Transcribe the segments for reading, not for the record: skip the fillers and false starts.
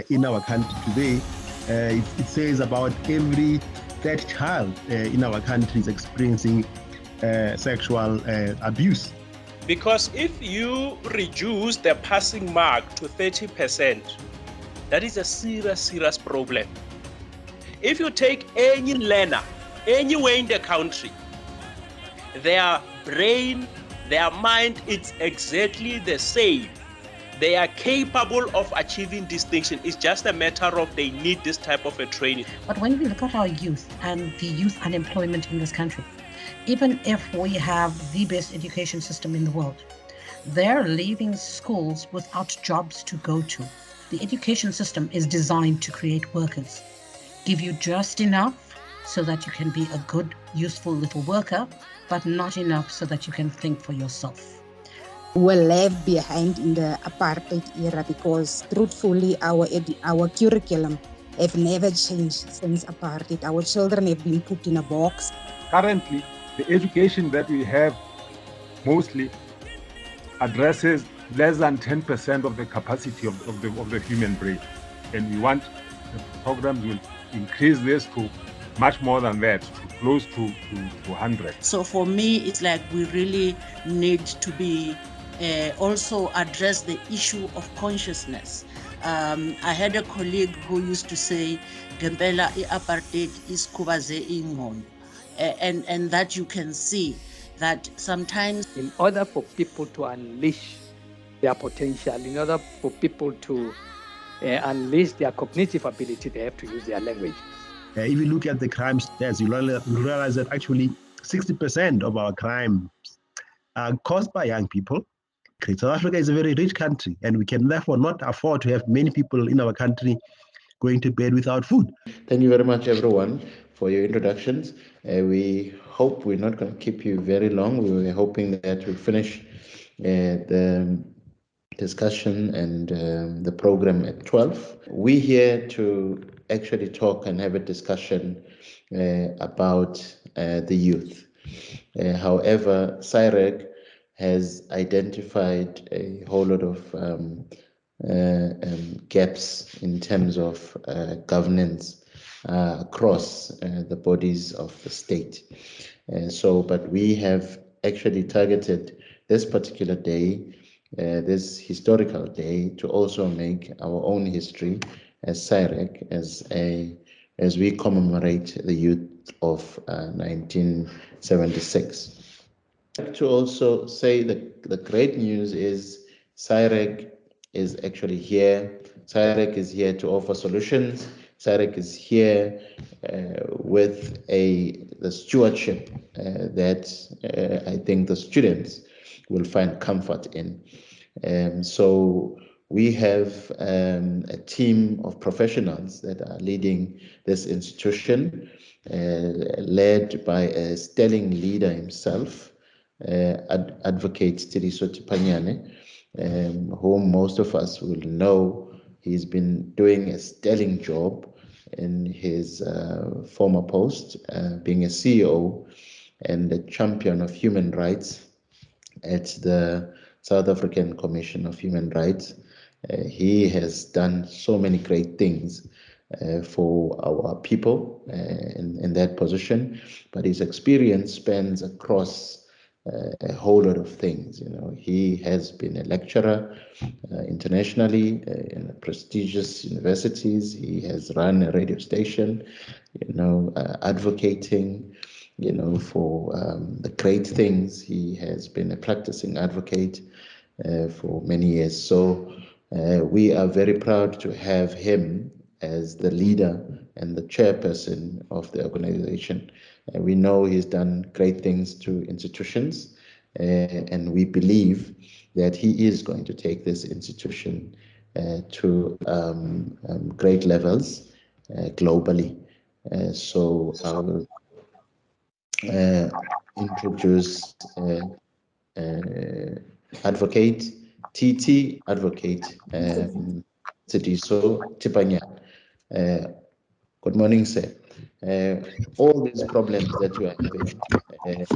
in our country today. It says about every third child in our country is experiencing sexual abuse. Because if you reduce the passing mark to 30%, that is a serious problem. If you take any learner, anywhere in the country, their brain, their mind, it's exactly the same. They are capable of achieving distinction. It's just a matter of they need this type of a training. But when we look at our youth and the youth unemployment in this country, even if we have the best education system in the world, they're leaving schools without jobs to go to. The education system is designed to create workers, give you just enough so that you can be a good, useful little worker, but not enough so that you can think for yourself. Were left behind in the apartheid era because truthfully our curriculum have never changed since apartheid. Our children have been put in a box. Currently, the education that we have mostly addresses less than 10% of the capacity of the human brain. And we want the programs will increase this to much more than that, to close to 100. So for me, it's like we really need to be also address the issue of consciousness. I had a colleague who used to say, Gembela apartheid is kubaze ingon. And that you can see that sometimes in order for people to unleash their potential, in order for people to unleash their cognitive ability, they have to use their language. If you look at the crime stats, you realize that actually 60% of our crimes are caused by young people. South Africa is a very rich country, and we can therefore not afford to have many people in our country going to bed without food. Thank you very much, everyone, for your introductions. We hope we're not going to keep you very long. We were hoping that we'll finish the discussion and the program at 12. We're here to actually talk and have a discussion about the youth. However, CIREC has identified a whole lot of gaps in terms of governance across the bodies of the state. But we have actually targeted this particular day, this historical day, to also make our own history as CIREC, as we commemorate the youth of 1976. I'd like to also say that the great news is CIREC is actually here. CIREC is here to offer solutions. CIREC is here with the stewardship that I think the students will find comfort in. So we have a team of professionals that are leading this institution, led by a sterling leader himself, Advocate Tiriso Tipanyane, whom most of us will know. He's been doing a sterling job in his former post, being a CEO and a champion of human rights at the South African Commission of Human Rights. He has done so many great things for our people in that position, but his experience spans across a whole lot of things. You know, he has been a lecturer internationally in prestigious universities. He has run a radio station, advocating, for the great things. He has been a practicing advocate for many years. So we are very proud to have him as the leader and the chairperson of the organization. We know he's done great things to institutions, and we believe that he is going to take this institution to great levels globally. So I will introduce Advocate TT, Advocate Tiriso Tipanyane. Good morning, sir. All these problems that you are having,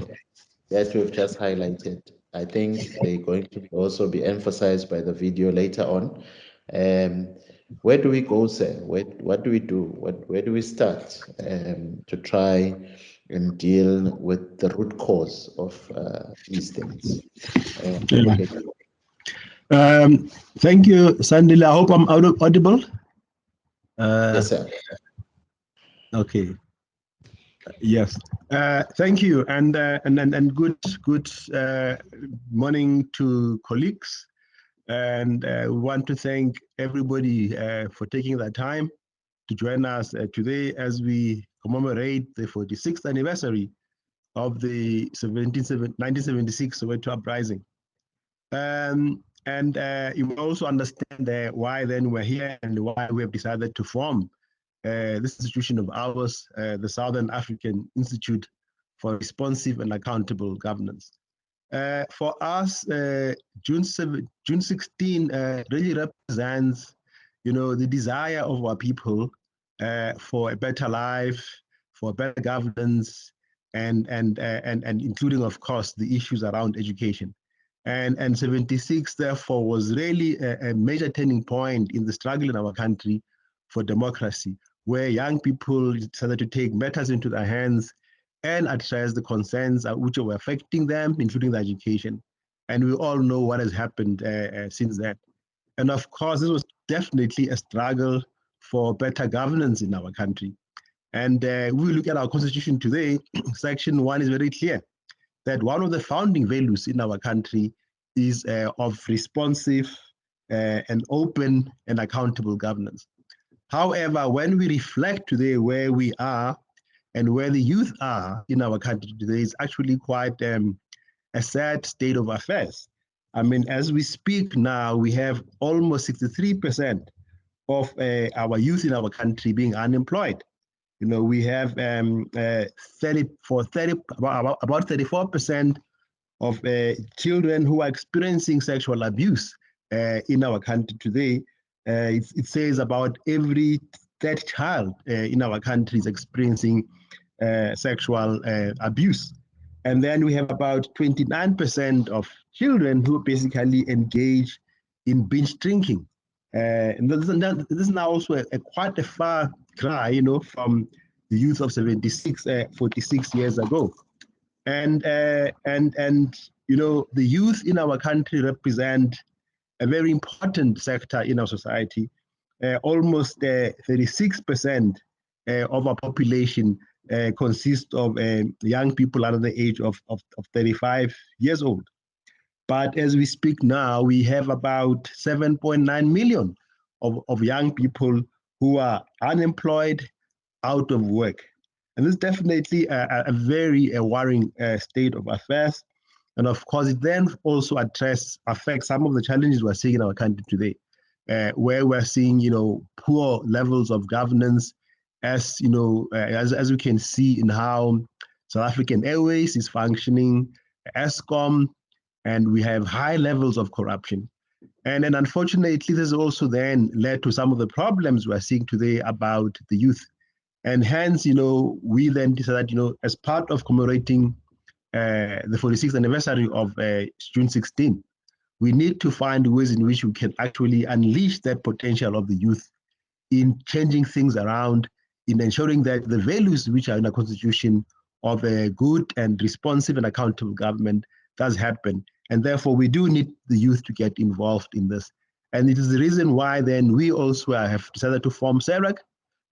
that we've just highlighted, I think they're going to also be emphasized by the video later on. Where do we go, sir? What do we do? Where do we start to try and deal with the root cause of these things? Okay. Thank you, Sandile. I hope I'm audible. Yes, sir. Okay. Yes. Thank you, and good morning to colleagues. And we want to thank everybody for taking the time to join us today as we commemorate the 46th anniversary of the 1976 Soweto Uprising. And you will also understand why then we're here and why we have decided to form this institution of ours, the Southern African Institute for Responsive and Accountable Governance. For us, June 16 really represents, the desire of our people for a better life, for better governance, and including, of course, the issues around education. And 76, therefore, was really a major turning point in the struggle in our country for democracy, where young people decided to take matters into their hands and address the concerns which were affecting them, including the education. And we all know what has happened since then. And of course, this was definitely a struggle for better governance in our country. And we look at our constitution today, section 1 is very clear that one of the founding values in our country is of responsive and open and accountable governance. However, when we reflect today where we are and where the youth are in our country today, is actually quite a sad state of affairs. I mean, as we speak now, we have almost 63% of our youth in our country being unemployed. We have about 34% of children who are experiencing sexual abuse in our country today. It says about every third child in our country is experiencing sexual abuse. And then we have about 29% of children who basically engage in binge drinking. And this is now also quite a far cry, from the youth of 46 years ago. And the youth in our country represent a very important sector in our society. Almost 36% of our population consists of young people under the age of 35 years old. But as we speak now, we have about 7.9 million of young people who are unemployed, out of work. And this is definitely a very worrying state of affairs. And of course, it then also affects some of the challenges we're seeing in our country today, where we're seeing, poor levels of governance, as we can see in how South African Airways is functioning, ESCOM, and we have high levels of corruption. And then unfortunately, this also then led to some of the problems we're seeing today about the youth. And hence, we then decided, as part of commemorating the 46th anniversary of June 16, we need to find ways in which we can actually unleash that potential of the youth in changing things around, in ensuring that the values which are in the Constitution of a good and responsive and accountable government does happen. And therefore, we do need the youth to get involved in this. And it is the reason why then we also have decided to form SARAC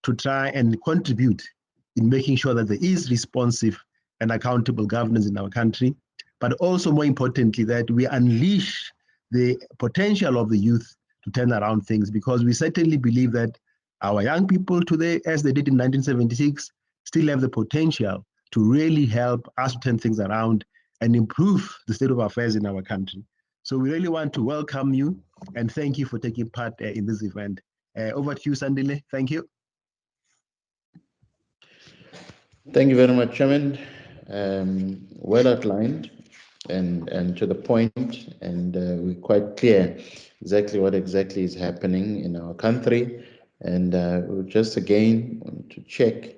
to try and contribute in making sure that there is responsive and accountable governance in our country, but also more importantly, that we unleash the potential of the youth to turn around things, because we certainly believe that our young people today, as they did in 1976, still have the potential to really help us to turn things around and improve the state of affairs in our country. So we really want to welcome you and thank you for taking part in this event. Over to you, Sandile. Thank you. Thank you very much, Chairman. Well outlined and to the point, and we're quite clear exactly what exactly is happening in our country. And we'll just again want to check.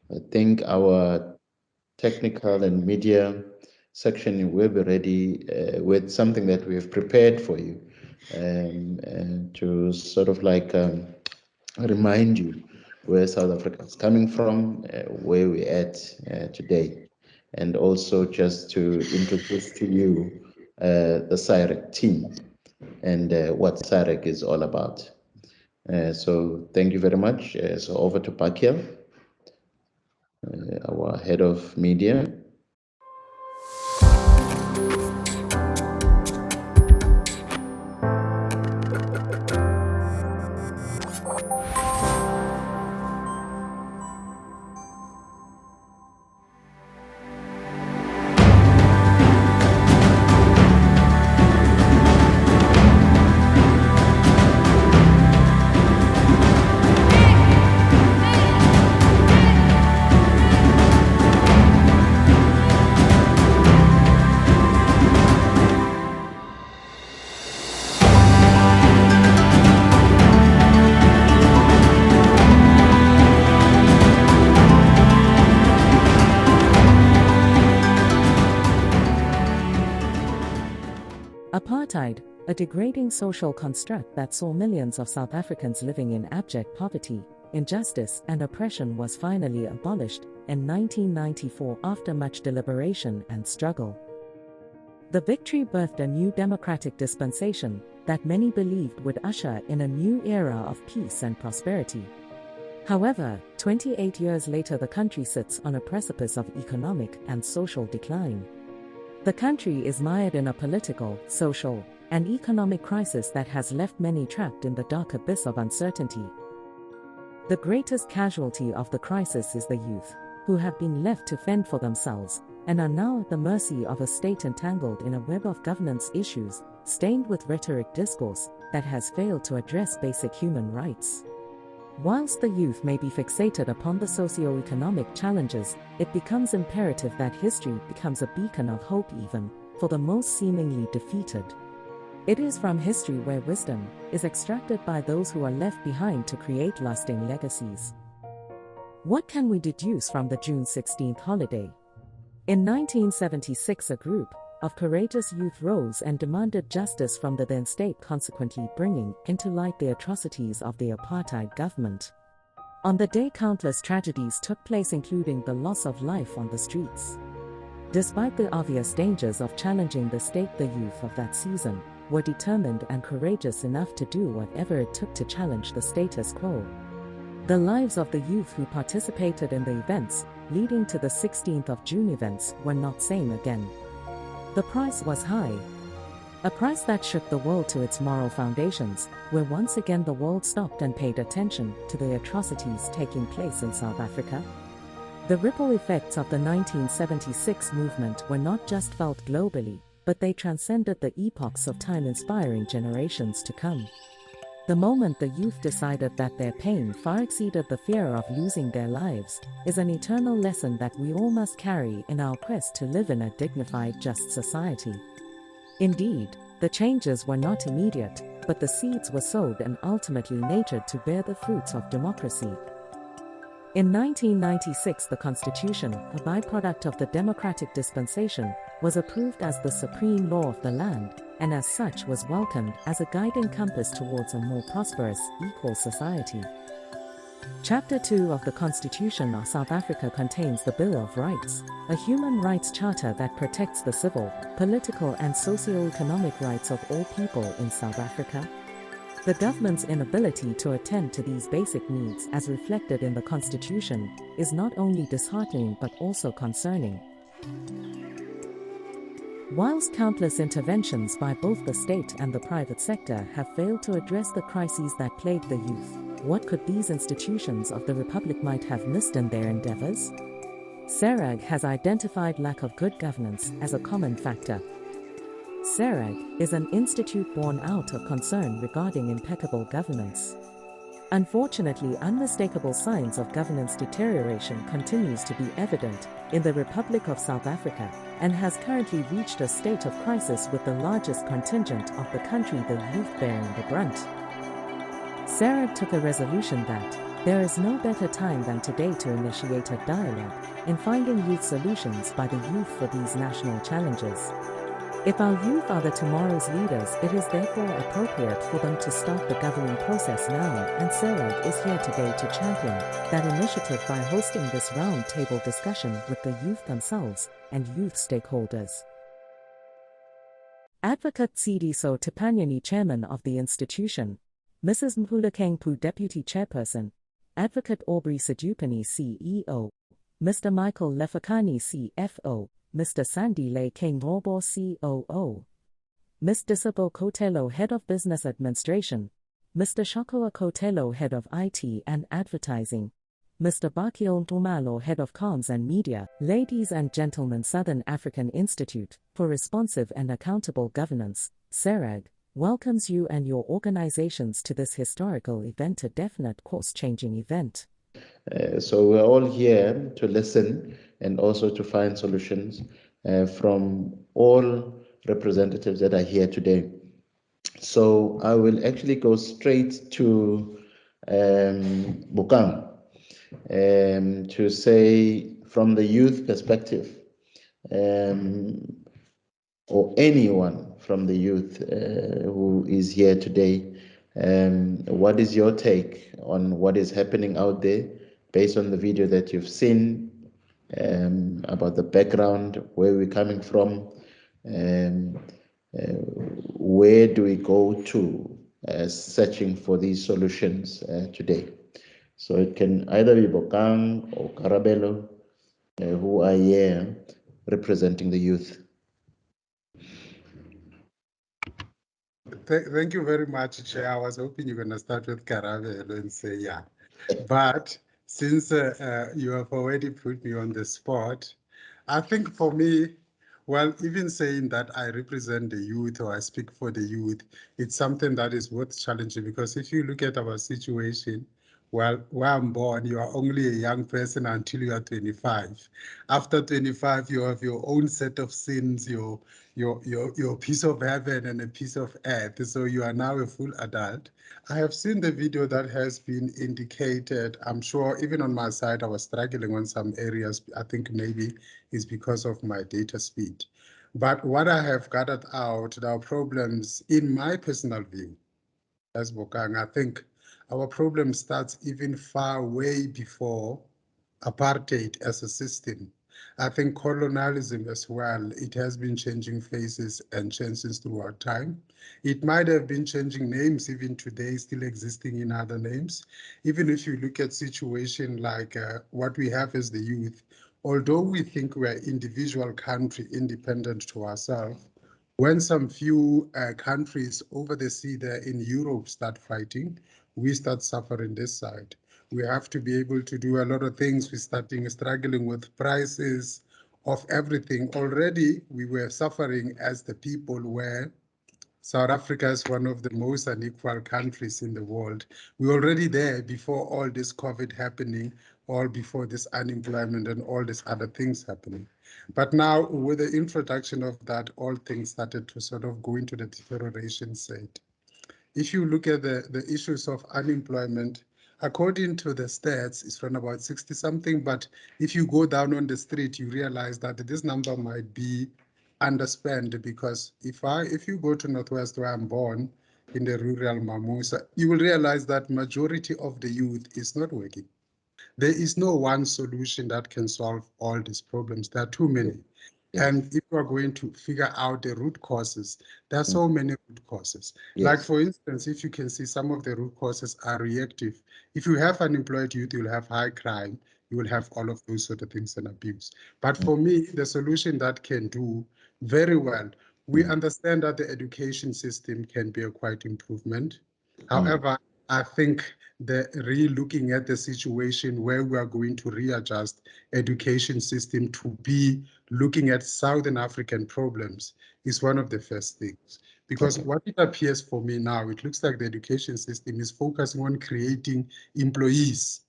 I think our technical and media section will be ready with something that we have prepared for you to sort of like remind you where South Africa is coming from, where we're at today, and also just to introduce to you the SIREC team and what SIREC is all about. So thank you very much. So over to Pakia, our head of media. Apartheid, a degrading social construct that saw millions of South Africans living in abject poverty, injustice, and oppression, was finally abolished in 1994 after much deliberation and struggle. The victory birthed a new democratic dispensation that many believed would usher in a new era of peace and prosperity. However, 28 years later, the country sits on a precipice of economic and social decline. The country is mired in a political, social, and economic crisis that has left many trapped in the dark abyss of uncertainty. The greatest casualty of the crisis is the youth, who have been left to fend for themselves, and are now at the mercy of a state entangled in a web of governance issues, stained with rhetoric discourse that has failed to address basic human rights. Whilst the youth may be fixated upon the socio-economic challenges, it becomes imperative that history becomes a beacon of hope even for the most seemingly defeated. It is from history where wisdom is extracted by those who are left behind to create lasting legacies. What can we deduce from the June 16th holiday? In 1976, a group of courageous youth rose and demanded justice from the then state, consequently bringing into light the atrocities of the apartheid government. On the day, countless tragedies took place, including the loss of life on the streets. Despite the obvious dangers of challenging the state, the youth of that season were determined and courageous enough to do whatever it took to challenge the status quo. The lives of the youth who participated in the events leading to the 16th of June events were not same again. The price was high. A price that shook the world to its moral foundations, where once again the world stopped and paid attention to the atrocities taking place in South Africa. The ripple effects of the 1976 movement were not just felt globally, but they transcended the epochs of time, inspiring generations to come. The moment the youth decided that their pain far exceeded the fear of losing their lives is an eternal lesson that we all must carry in our quest to live in a dignified, just society. Indeed, the changes were not immediate, but the seeds were sowed and ultimately nurtured to bear the fruits of democracy. In 1996, the Constitution, a byproduct of the democratic dispensation, was approved as the supreme law of the land, and as such was welcomed as a guiding compass towards a more prosperous, equal society. Chapter 2 of the Constitution of South Africa contains the Bill of Rights, a human rights charter that protects the civil, political and socio-economic rights of all people in South Africa. The government's inability to attend to these basic needs as reflected in the Constitution is not only disheartening but also concerning. Whilst countless interventions by both the state and the private sector have failed to address the crises that plague the youth, what could these institutions of the Republic might have missed in their endeavors? SIREC has identified lack of good governance as a common factor. SIREC is an institute born out of concern regarding impeccable governance. Unfortunately, unmistakable signs of governance deterioration continues to be evident in the Republic of South Africa and has currently reached a state of crisis with the largest contingent of the country, the youth, bearing the brunt. SIREC took a resolution that there is no better time than today to initiate a dialogue in finding youth solutions by the youth for these national challenges. If our youth are the tomorrow's leaders, it is therefore appropriate for them to start the governing process now, and SERAG is here today to champion that initiative by hosting this round-table discussion with the youth themselves and youth stakeholders. Advocate Tsidiso Tipanyani, Chairman of the institution, Mrs. Mpulakeng Pu, Deputy Chairperson, Advocate Aubrey Sejupani, CEO, Mr. Michael Lefakani, CFO, Mr. Sandile King Robo, COO, Ms. Disabo Kotelo, Head of Business Administration, Mr. Shakoa Kotelo, Head of IT and Advertising, Mr. Bakio Ntumalo, Head of Comms and Media. Ladies and gentlemen, Southern African Institute for Responsive and Accountable Governance, SERAG, welcomes you and your organizations to this historical event, a definite course-changing event. So we're all here to listen and also to find solutions from all representatives that are here today. So I will actually go straight to Bukang to say, from the youth perspective, or anyone from the youth who is here today, what is your take on what is happening out there based on the video that you've seen, about the background, where we're coming from, where do we go to searching for these solutions today? So it can either be Bokang or Karabelo who are here representing the youth. Thank you very much, Chair. I was hoping you're going to start with Karavelo and say, yeah. But since you have already put me on the spot, I think for me, well, even saying that I represent the youth or I speak for the youth, it's something that is worth challenging, because if you look at our situation, well, where I'm born, you are only a young person until you are 25. After 25, you have your own set of sins, your piece of heaven and a piece of earth. So you are now a full adult. I have seen the video that has been indicated. I'm sure even on my side, I was struggling on some areas. I think maybe it's because of my data speed. But what I have gathered out, there are problems in my personal view as Bokang. I think our problem starts even far way before apartheid as a system. I think colonialism as well, it has been changing faces and chances throughout time. It might have been changing names even today, still existing in other names. Even if you look at situation like what we have as the youth, although we think we're individual country independent to ourselves, when some few countries over the sea there in Europe start fighting, we start suffering this side. We have to be able to do a lot of things. We're struggling with prices of everything. Already we were suffering as the people where South Africa is one of the most unequal countries in the world. We're already there before all this COVID happening, all before this unemployment and all these other things happening. But now with the introduction of that, all things started to sort of go into the deterioration side. If you look at the issues of unemployment, according to the stats, it's from about 60 something, but if you go down on the street, you realize that this number might be underspent, because if you go to Northwest where I'm born, in the rural Mamusa, you will realize that majority of the youth is not working. There is no one solution that can solve all these problems. There are too many. Yes. And if we're going to figure out the root causes, there are so many root causes. Yes. Like, for instance, if you can see some of the root causes are reactive. If you have unemployed youth, you'll have high crime. You will have all of those sort of things and abuse. But for me, the solution that can do very well, we understand that the education system can be a quite improvement. However, I think the re-looking at the situation where we are going to readjust education system to be looking at Southern African problems is one of the first things. Because what it appears for me now, it looks like the education system is focusing on creating employees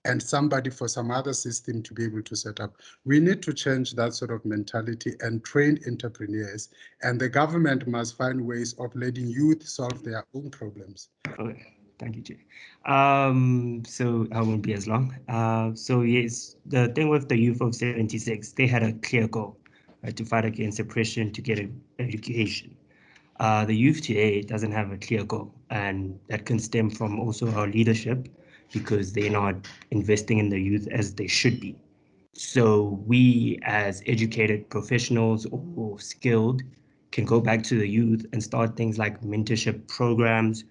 and somebody for some other system to be able to set up. We need to change that sort of mentality and train entrepreneurs, and the government must find ways of letting youth solve their own problems. Okay. Thank you, Jay. So I won't be as long. So yes, the thing with the youth of 76, they had a clear goal, to fight against oppression, to get an education. The youth today doesn't have a clear goal, and that can stem from also our leadership because they're not investing in the youth as they should be. So we as educated professionals or skilled can go back to the youth and start things like mentorship programs,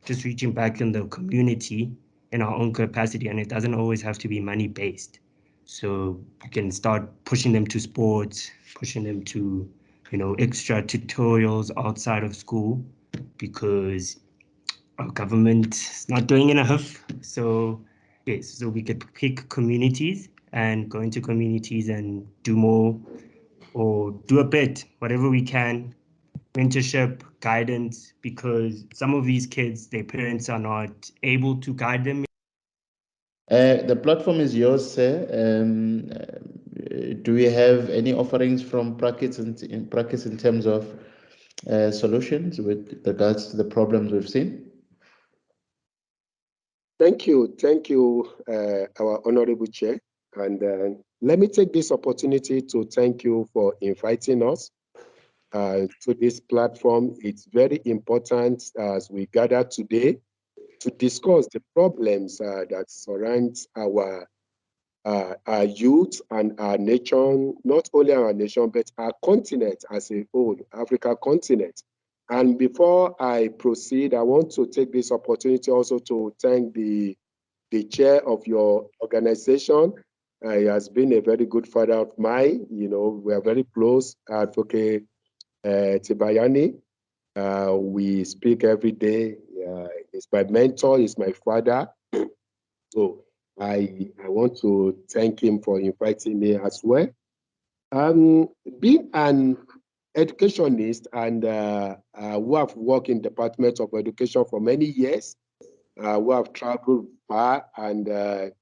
just reaching back in the community in our own capacity. And it doesn't always have to be money based. So you can start pushing them to sports, pushing them to, extra tutorials outside of school because our government is not doing enough. So yes, so we could pick communities and go into communities and do more or do a bit, whatever we can, mentorship, guidance, because some of these kids, their parents are not able to guide them. The platform is yours, sir. Do we have any offerings from practice in terms of solutions with regards to the problems we've seen? Thank you, our Honorable Chair. And let me take this opportunity to thank you for inviting us to this platform. It's very important as we gather today to discuss the problems that surround our youth and our nation, not only our nation, but our continent as a whole, Africa continent. And before I proceed, I want to take this opportunity also to thank the chair of your organization. He has been a very good father of mine. We are very close, Advocate Tibayani. We speak every day. He's my mentor, he's my father. So I want to thank him for inviting me as well. Being an educationist and who have worked in Department of Education for many years, who have traveled far and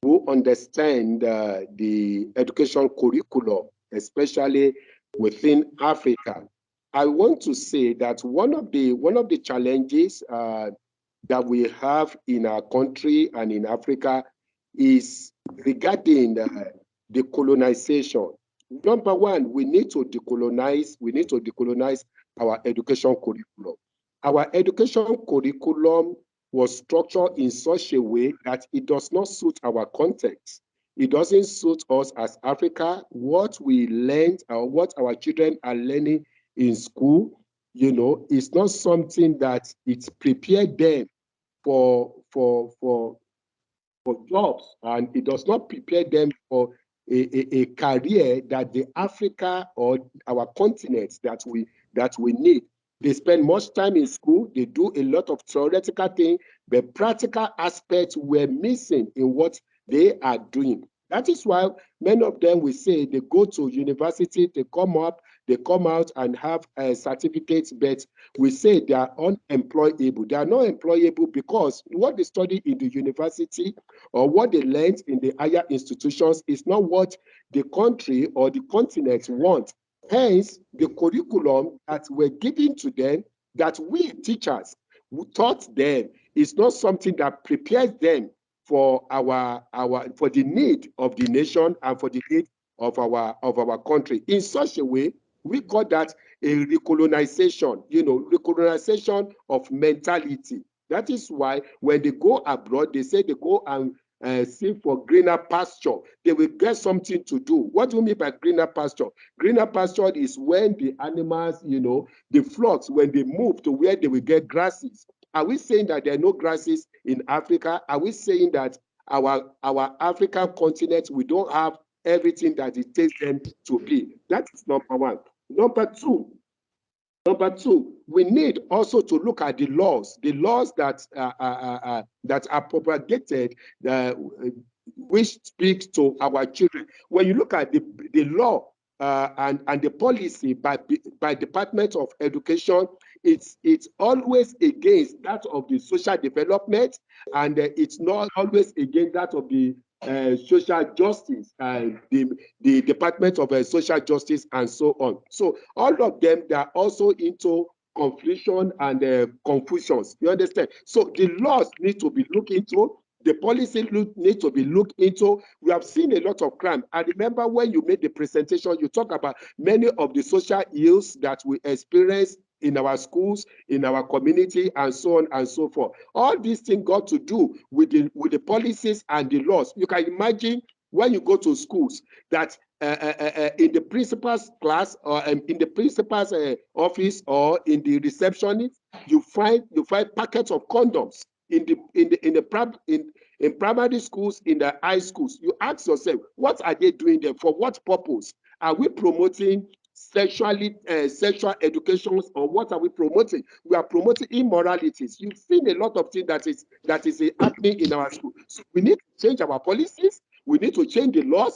who understand the education curriculum, especially within Africa. I want to say that one of the challenges that we have in our country and in Africa is regarding the colonization. Number one, we need to decolonize our education curriculum. Our education curriculum was structured in such a way that it does not suit our context. It doesn't suit us as Africa. What we learned or what our children are learning in school, is not something that it's prepared them for jobs, and it does not prepare them for a career that the Africa or our continent that we need. They spend much time in school, they do a lot of theoretical things, but practical aspects were missing in what they are doing. That is why many of them will say they go to university, they come out and have certificates, but we say they are unemployable. They are not employable because what they study in the university or what they learned in the higher institutions is not what the country or the continent want. Hence, the curriculum that were given to them, that we teachers who taught them, is not something that prepares them for for the need of the nation and for the need of our country. In such a way, we call that a recolonization, recolonization of mentality. That is why when they go abroad, they say they go and seek for greener pasture. They will get something to do. What do you mean by greener pasture? Greener pasture is when the animals, the flocks, when they move to where they will get grasses. Are we saying that there are no grasses in Africa? Are we saying that our African continent, we don't have everything that it takes them to be? That is number one. Number two, we need also to look at the laws that are propagated, which speaks to our children. When you look at the law and the policy by Department of Education, it's always against that of the social development, and it's not always against that of the social justice, the Department of Social Justice, and so on. So all of them, they are also into confusion and confusions. You understand? So the laws need to be looked into. The policy needs to be looked into. We have seen a lot of crime. I remember when you made the presentation, you talk about many of the social ills that we experience in our schools, in our community, and so on and so forth. All these things got to do with the policies and the laws. You can imagine when you go to schools that in the principal's class or in the principal's office or in the receptionist, you find packets of condoms in primary schools, in the high schools. You ask yourself, what are they doing there? For what purpose? Are we promoting sexual educations, or what are we promoting? We are promoting immoralities. You've seen a lot of things that is happening in our school. So we need to change our policies. We need to change the laws.